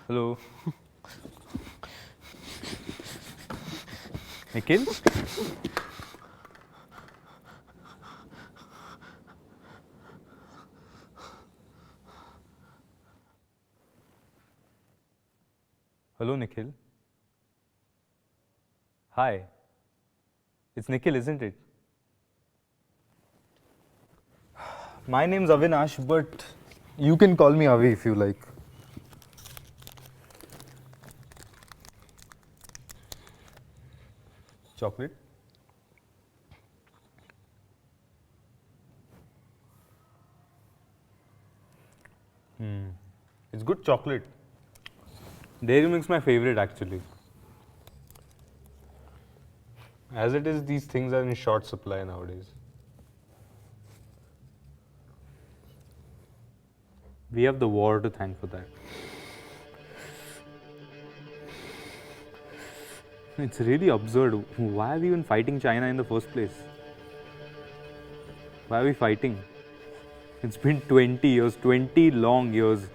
Hello. Nikhil? Hello, Nikhil. Hi. It's Nikhil, isn't it? My name's Avinash, but you can call me Avi if you like. Chocolate? It's good chocolate. Dairy Milk's my favorite actually. As it is, these things are in short supply nowadays. We have the war to thank for that. It's really absurd. Why are we even fighting China in the first place? Why are we fighting? It's been 20 years, 20 long years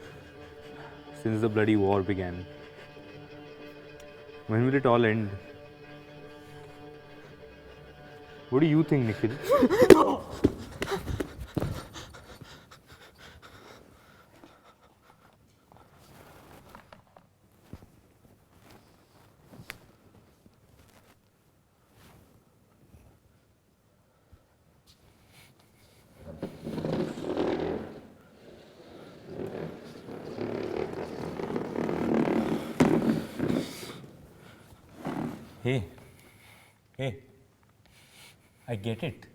since the bloody war began. When will it all end? What do you think, Nikhil? Hey, I get it.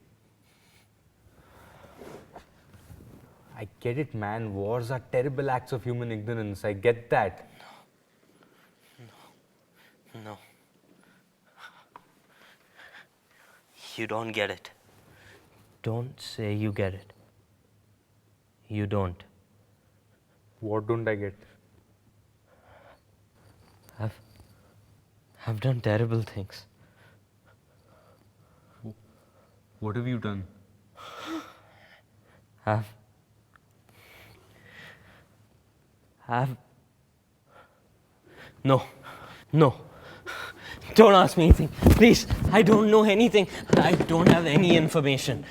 I get it, man. Wars are terrible acts of human ignorance. I get that. No. You don't get it. Don't say you get it. You don't. What don't I get? I've done terrible things. What have you done? I've No. Don't ask me anything. Please, I don't know anything. I don't have any information.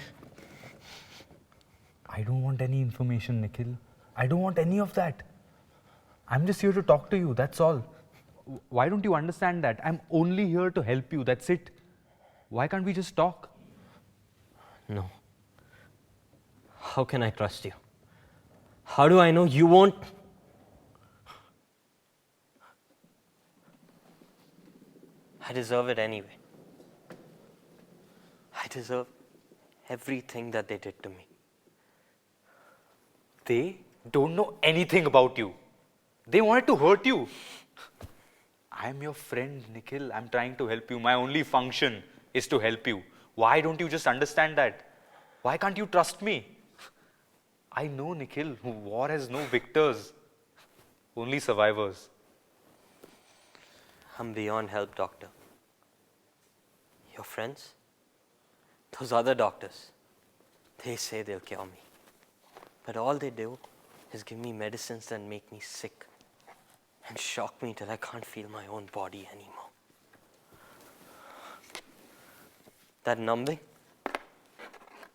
I don't want any information, Nikhil. I don't want any of that. I'm just here to talk to you, that's all. Why don't you understand that? I'm only here to help you, that's it. Why can't we just talk? No. How can I trust you? How do I know you won't? I deserve it anyway. I deserve everything that they did to me. They don't know anything about you. They wanted to hurt you. I'm your friend, Nikhil. I'm trying to help you. My only function is to help you. Why don't you just understand that? Why can't you trust me? I know, Nikhil, war has no victors, only survivors. I'm beyond help, doctor. Your friends? Those other doctors, they say they'll cure me. But all they do is give me medicines that make me sick and shock me till I can't feel my own body anymore. That numbing,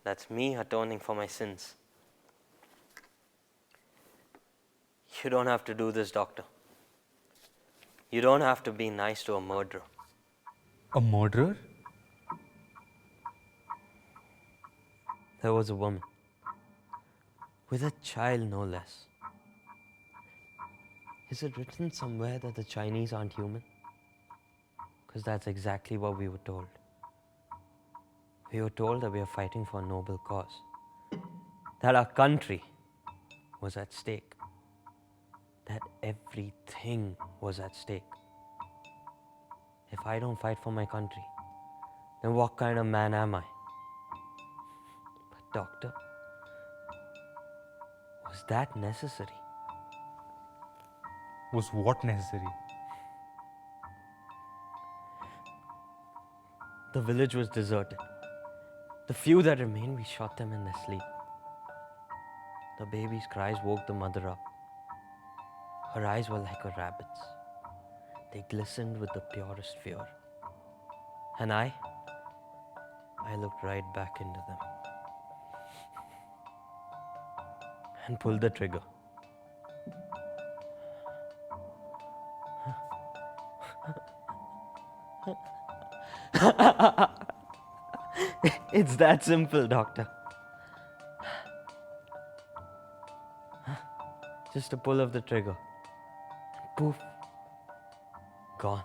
that's me atoning for my sins. You don't have to do this, doctor. You don't have to be nice to a murderer. A murderer? There was a woman, with a child no less. Is it written somewhere that the Chinese aren't human? Because that's exactly what we were told. We were told that we are fighting for a noble cause, that our country was at stake, that everything was at stake. If I don't fight for my country, then what kind of man am I? But doctor, was that necessary? Was what necessary? The village was deserted. The few that remained, we shot them in their sleep. The baby's cries woke the mother up. Her eyes were like a rabbit's. They glistened with the purest fear. And I looked right back into them and pulled the trigger. It's that simple, Doctor. Just a pull of the trigger. Poof. Gone.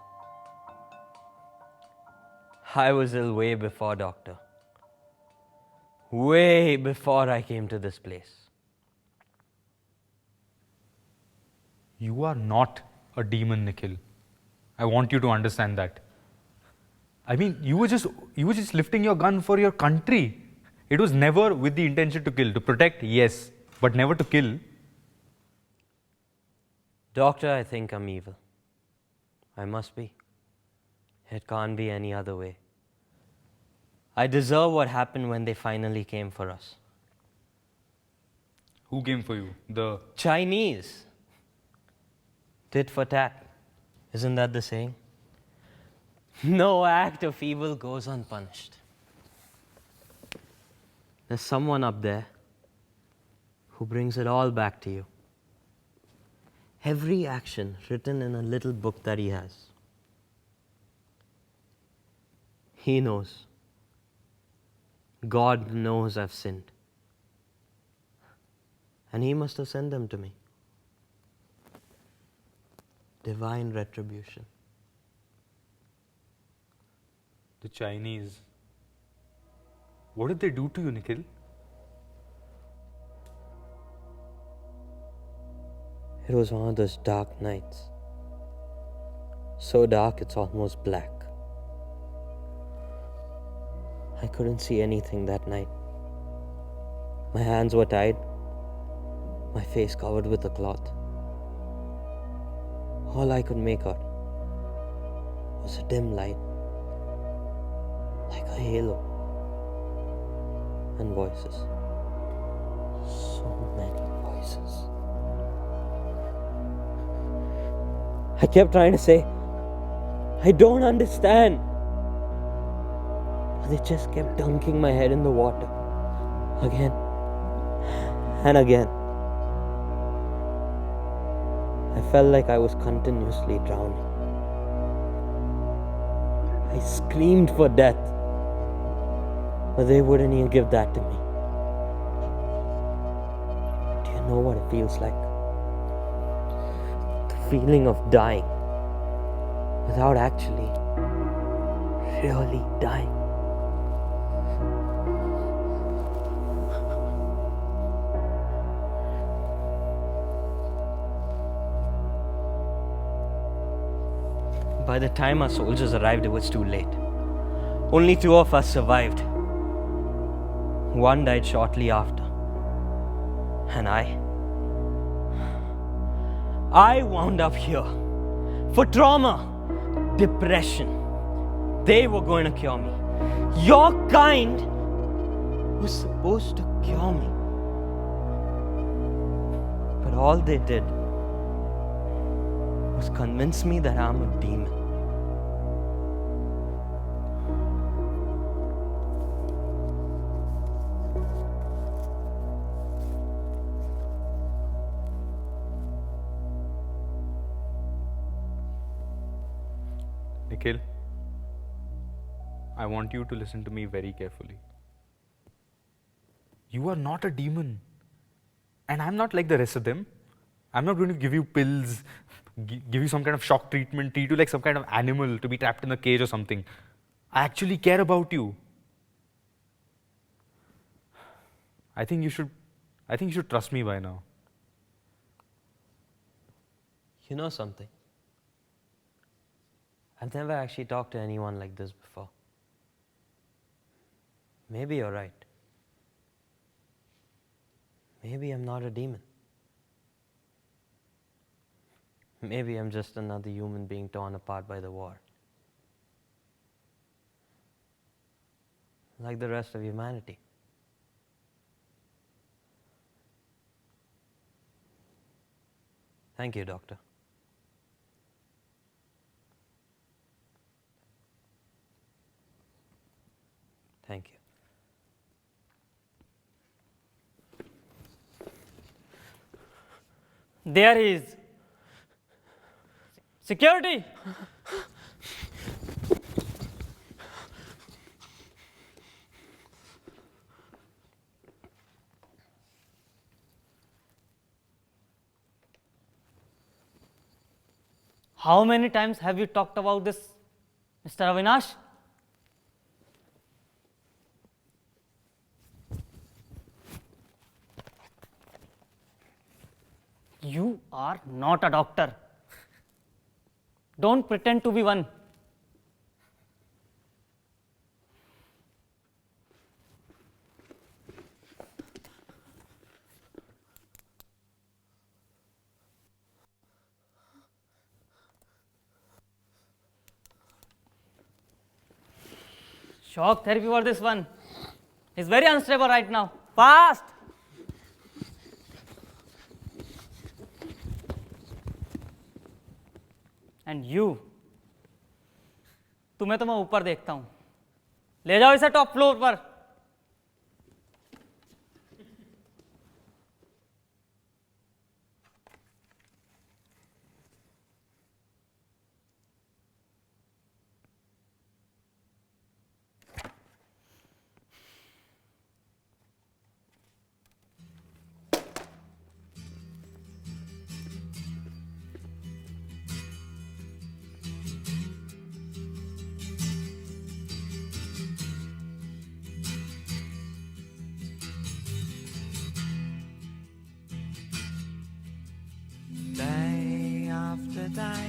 I was ill way before, Doctor. Way before I came to this place. You are not a demon, Nikhil. I want you to understand that. I mean, you were just lifting your gun for your country. It was never with the intention to kill. To protect, yes, but never to kill. Doctor, I think I'm evil. I must be. It can't be any other way. I deserve what happened when they finally came for us. Who came for you? The Chinese. Tit for tat. Isn't that the saying? No act of evil goes unpunished. There's someone up there who brings it all back to you. Every action written in a little book that he has. He knows. God knows I've sinned. And he must have sent them to me. Divine retribution. The Chinese. What did they do to you, Nikhil? It was one of those dark nights. So dark it's almost black. I couldn't see anything that night. My hands were tied, my face covered with a cloth. All I could make out was a dim light, like a halo, and voices. So many voices. I kept trying to say, I don't understand. But they just kept dunking my head in the water. Again and again. I felt like I was continuously drowning. I screamed for death, but they wouldn't even give that to me. Do you know what it feels like? The feeling of dying without actually really dying. By the time our soldiers arrived, it was too late. Only 2 of us survived. One died shortly after. And I wound up here for trauma, depression. They were going to cure me. Your kind was supposed to cure me. But all they did was convince me that I'm a demon. Nikhil, I want you to listen to me very carefully. You are not a demon. And I'm not like the rest of them. I'm not going to give you pills, give you some kind of shock treatment, treat you like some kind of animal to be trapped in a cage or something. I actually care about you. I think you should trust me by now. You know something? I've never actually talked to anyone like this before. Maybe you're right. Maybe I'm not a demon. Maybe I'm just another human being torn apart by the war. Like the rest of humanity. Thank you, doctor. Thank you. There he is. Security! How many times have you talked about this, Mr. Avinash? You are not a doctor. Don't pretend to be one. Shock therapy for this one. He's very unstable right now. Fast! And you तुम्हें तो मैं ऊपर देखता हूं, ले जाओ इसे top floor पर. Day after day,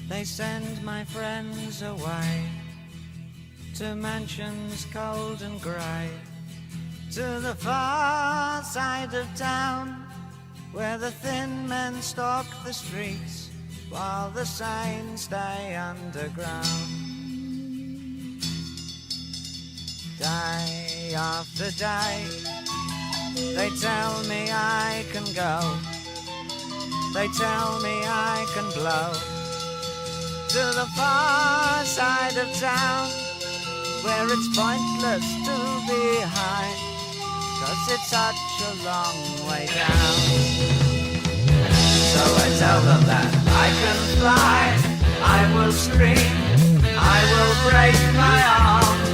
they send my friends away to mansions cold and grey, to the far side of town, where the thin men stalk the streets, while the sane stay underground. Day after day, they tell me I can go, they tell me I can blow to the far side of town, where it's pointless to be high, 'cause it's such a long way down. So I tell them that I can fly, I will scream, I will break my arms,